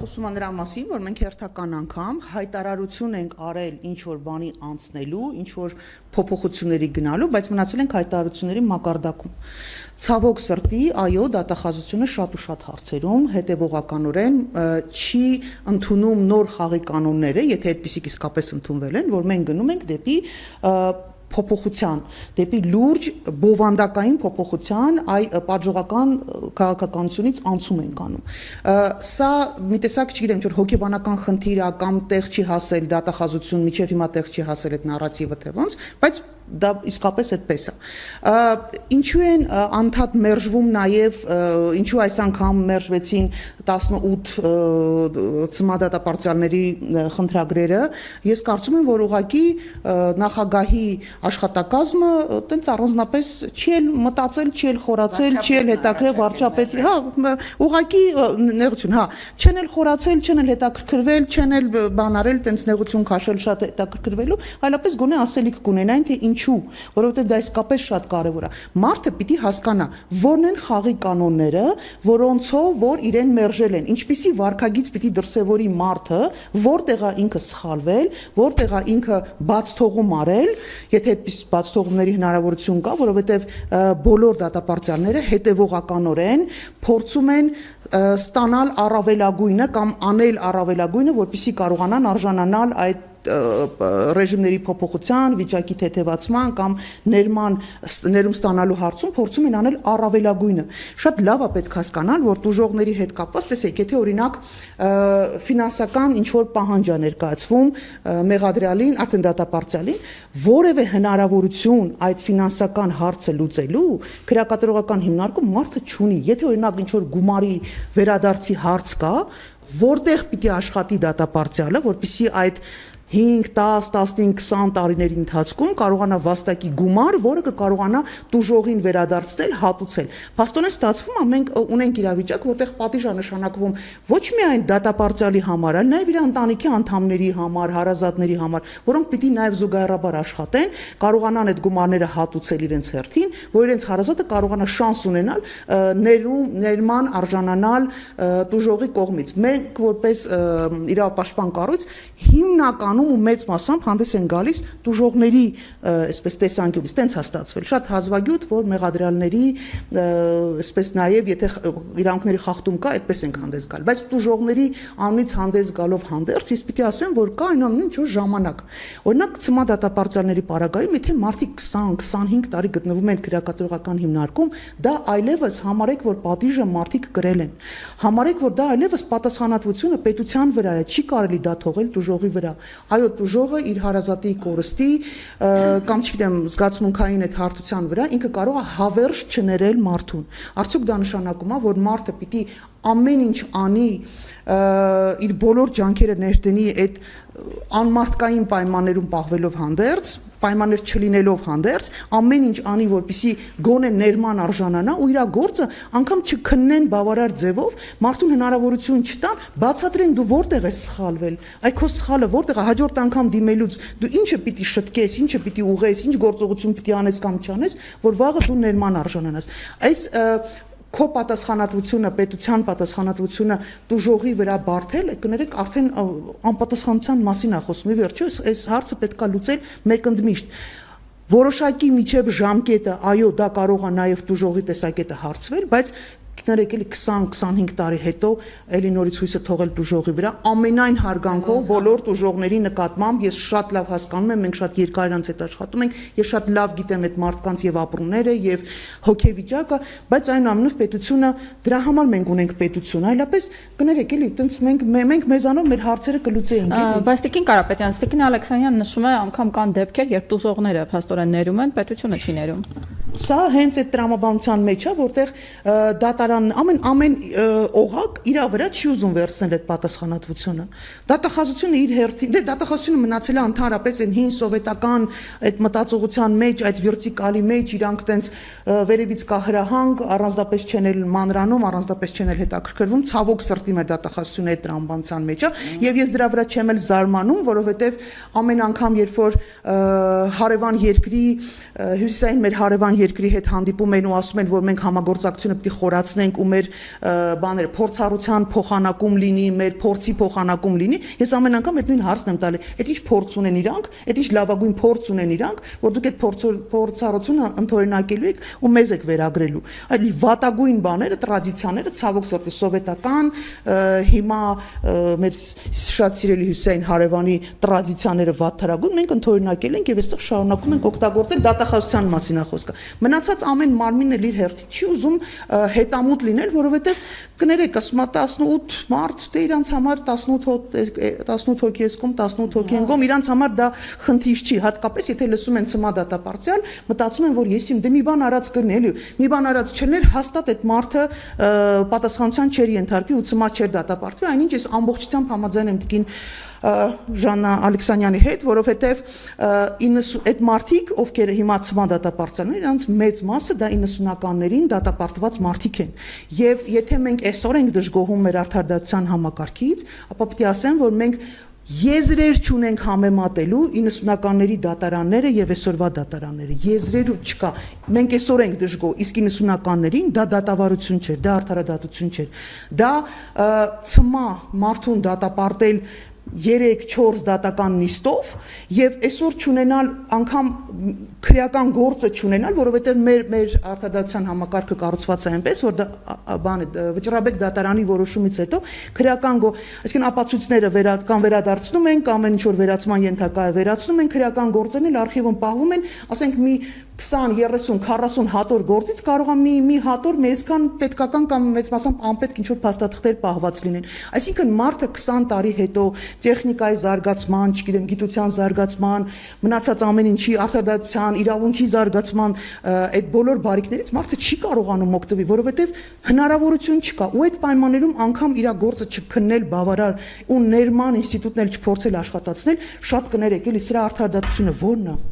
խոսում է նրա մասին, որ մենք հերթական անգամ հայտարարություն ենք արել ինչ որ բանի անցնելու, ինչ որ փոփոխությունների գնալու, բայց մնացել ենք հայտարարությունների մակարդակում։ Ցավոք սրտի, այո, դատախազությունը շատ ու շատ հարցերում հետևողականորեն չի ընդունում նոր խաղի կանոնները, եթե այդպիսիք իսկապես ընդունվել են, որ մենք գնում ենք դեպի փոփոխության, դեպի լուրջ բովանդակային փոփոխության այ պատժողական քաղաքականությունից անցում ենք անում։ Սա մի տեսակ, չգիտեմ, որ հոգեբանական խնդիր է կամ տեղ չի հասել դատախազություն, միջև հիմա տեղ չի հասել այդ նարատիվը թե ոնց, բայց դա իսկապես այդպես է։ Ինչու են անդադ մերժվում նաև, ինչու այս անգամ մերժվեցին 18 ցմադատապարտյալների խնդրագրերը, ես կարծում եմ, որ ուղղակի նախագահի աշխատակազմը տենց առանձնապես չի էլ մտածել, չի էլ խորացել, չի էլ հետաքրքրել վարչապետի, ուղղակի նեղություն, չեն էլ խորացել, չեն էլ հետաքրքրվել, չեն էլ բանարել, տենց նեղություն քաշել շատ հետաքրքրվելու, այլապես գոնե ասելիք կունենային, թե ինչու, որովհետև դա իսկապես շատ կարևոր է։ Մարդը պիտի հասկանա, որն են խաղի կանոնները, որոնցով որ իրեն մերժել են, ինչպիսի վարքագիծ պիտի դրսևորի մարդը, որտեղ է ինքը սխալվել, որտեղ է ինքը բաց թողում արել, եթե այդպես բաց թողումների հնարավորություն կա, որովհետև բոլոր դատապարտյալները հետևողականորեն փորձում են ստանալ առավելագույնը կամ անել առավելագույնը, որպեսզի կարողանան արժանանալ այդ ռեժիմների փոփոխության, վիճակի թեթևացման կամ ներում ստանալու հարցում փորձում են անել առավելագույնը։ Շատ լավ է պետք հասկանալ, որ տուժողների հետ կապված, տեսեք, եթե օրինակ ֆինանսական ինչ-որ պահանջ է ներկայացվում մեղադրյալին, արդեն դատապարտյալին, որևէ հնարավորություն այդ ֆինանսական հարցը լուծելու քրեակատարողական հիմնարկում մարդը չունի։ Եթե օրինակ ինչ-որ գումարի վերադարձի հարց կա, որտեղ պիտի աշխատի դատապարտյալը, որպեսզի այդ 5, 10, 15, 20 տարիների ընթացքում կարողանա վաստակի գումար, որը կկարողանա տուժողին վերադարձնել, հատուցել։ Փաստորեն ստացվում է, մենք ունենք իրավիճակ, որտեղ պատիժ է նշանակվում ոչ միայն դատապարտյալի համար, այլ նաև իր ընտանիքի անդամների համար, հարազատների համար, որոնք պիտի նաև զուգահեռաբար աշխատեն, կարողանան այդ գումարները հատուցել իրենց հերթին, որ իրենց հարազատը կարողանա շանս ունենալ ներման արժանանալ տուժողի կողմից։ Մենք որպես իրավապաշտպան կառույց հիմնականում ու մեծ մասամբ հանդես են գալիս տուժողների այսպես տեսանկյունից, տենց հաստատվել, շատ հազվագյուտ, որ մեղադրյալների այսպես նաև եթե իրավունքների խախտում կա, այդպես ենք հանդես գալ, բայց տուժողների անունից հանդես գալով հանդերձ, ես պիտի ասեմ, որ կա այնուամենայնիվ ինչ-որ ժամանակ։ Օրինակ ցմադատապարտյալների պարագայում, եթե մարդիկ 20-25 տարի գտնվում են քրեակատարողական հիմնարկում, դա այլևս համարեք, որ պատիժը մարդիկ կրել են։ Համարեք, որ դա այլևս պատասխանատվությունը պետության վրա է, չի կարելի դա թողել տուժողի վրա։ Այո, տուժողը իր հարազատի կորստի կամ չգիտեմ զգացմունքային այդ հարթության վրա ինքը կարող է հավերժ չներել մարդուն։ Արդյոք դա նշանակում է, որ մարդը պիտի ամեն ինչ անի, իր բոլոր ջանքերը ներդնի այդ անմարդկային պայմաններում պահվելով հանդերձ, պայմաններ չլինելով հանդերձ, ամեն ինչ անի, որպեսզի գոնե ներման արժանանա ու իր գործը անգամ չքննեն բավարար ձևով, մարդուն հնարավորություն չտան, բացատրեն դու որտեղ ես սխալվել, այ քո սխալը որտեղ է, հաջորդ անգամ դիմելուց դու ինչը պիտի շտկես, ինչը պիտի ուղես, ինչ գործողություն պիտի անես կամ չանես, որ վաղը դու ներման արժանանաս։ Այս քո պատասխանատվությունը, պետության պատասխանատվությունը տուժողի վրա բարթել, կներեք արդեն անպատասխանության մասին է խոսում, ի վերջո այս հարցը պետք է լուծել մեկընդմիշտ։ Որոշակի միջև ժամկետը, այո, դա կարող է նաև տուժողի տեսակետը հարցվել, բայց կներեք էլի 20-25 տարի հետո էլի նորից հույսը թողել տուժողի վրա, ամենայն հարգանքով բոլոր տուժողների նկատմամբ ես շատ լավ հասկանում եմ, մենք շատ երկար անց հետ աշխատում ենք, ես շատ լավ գիտեմ այդ մարդկանց եւ ապրումները եւ հոգեվիճակը, բայց այնուամենայնիվ պետությունը դրա համար մենք ունենք պետություն, այլապես կներեք էլի տենց մենք մեզանով մեր հարցերը կլուծեինք էլի։ Բայց Տիկին Կարապետյան, Տիկին Ալեքսանյան նշում է անգամ կան դեպքեր, երբ տուժողները փաստորեն ներում են, պետությունը չի ներում։ Սա հենց այդ տրամաբանության մեջ է, որտեղ դատարան ամեն օղակ իր վրա չի ուզում վերցնել այդ պատասխանատվությունը։ Դատախազությունը իր հերթին, դե դատախազությունը մնացել է ընդհանրապես այն հին սովետական այդ մտածողության մեջ, այդ վերտիկալի մեջ, իրանք տենց վերևից կա հրահանգ, առանձնապես չեն էլ մանրանում, առանձնապես չեն էլ հետաքրքրվում, ցավոք սրտի մեր դատախազությունը այդ տրամաբանության մեջ է, եւ ես դրա վրա չեմ էլ զարմանում, որովհետեւ ամեն անգամ երբ որ հարևան երկրի հյուսիսային մեր հարևան երկրի հետ հանդիպում են ու ասում են, որ մենք համագործակցությունը պետք է խորացնենք ու մեր բաները փորձառության փոխանակում լինի, մեր փորձի փոխանակում լինի, ես ամեն անգամ այդ նույն հարցն եմ տալի, այդ ինչ փորձ ունեն իրանք, այդ ինչ լավագույն փորձ ունեն իրանք, որ դուք այդ փորձառությունը ընդօրինակելու եք ու մեզ եք վերագրելու։ Այլ վատագույն բաները, տրադիցիաները, ցավոք սրտի սովետական, հիմա մեր շատ սիրելի Հյուսեյն Հարևանի տրադիցիաները վատթարագույն մենք ընդօրինակել ենք եւ այստեղ շարունակում ենք օգտագործել դատախազության մասին է խոսքը։ Մնացած ամեն մարմինն էլ իր հերթին չի ուզում հետամուտ լինել, որովհետեւ կներեք, ասում 18 մարդ, դե իրանց համար 18 հոգի էսկում, 18 հոգի ենգում, իրանց համար դա խնդիր չի, հատկապես եթե լսում են ցմա դատապարտյալ, մտածում են, որ ես իմ դե մի բան արած կրնի, էլի, մի բան արած չլներ, հաստատ այդ մարդը պատասխանատվության չէր ենթարկվի ու ցմա չէր դատապարտվի, այնինչ ես ամբողջությամբ համաձայն եմ տիկին Ժաննա Ալեքսանյանի հետ, որովհետև այդ մարդիկ, ովքեր հիմա ցմա դատապարտյալներ, իրանց մեծ մասը դա 90-ականներին դատապարտված մարդիկ են։ Եվ եթե մենք այսօր ենք դժգոհում մեր արդարադատության համակարգից, ապա պետք է ասեմ, որ մենք եզրեր չունենք համեմատելու 90-ականների դատարանները եւ այսօրվա դատարանները։ Եզրեր չկա։ Մենք այսօր ենք դժգոհ, իսկ 90-ականներին դա դատավարություն չէր, դա արդարադատություն չէր։ Դա ցմա մարդուն դատապարտել 3-4 դատական նիստով եւ այսօր չունենալ անգամ քրեական գործը չունենալ, որովհետեւ մեր արդարադատության համակարգը կառուցված է այնպես, որ վճռաբեկ դատարանի որոշումից հետո քրեական այսինքն ապացույցները վերադարձնում են, կամ ինչ որ վերացման ենթակա է վերացնում են, քրեական գործերն էլ արխիվում պահվում են, ասենք մի 20, 30, 40 հատոր գործից կարող է մի հատոր մեզքան պետքական կամ մեծ մասամբ անպետք ինչ որ փաստաթղթեր պահված լինեն։ Այսինքն մարդը 20 տարի հետո տեխնիկայի զարգացման, չգիտեմ, գիտության զարգացման, մնացած ամեն ինչի արդարադատության, իրավունքի զարգացման այդ բոլոր բարիքներից մարդը չի կարողանում օգտվել, որովհետև հնարավորություն չկա ու այդ պայմաններում անգամ իր գործը չքննել բավարար ու ներման ինստիտուտն էլ չփորձել աշխատացնել, շատ կներեք, էլի սրա արդարադատությունը ո՞րն է։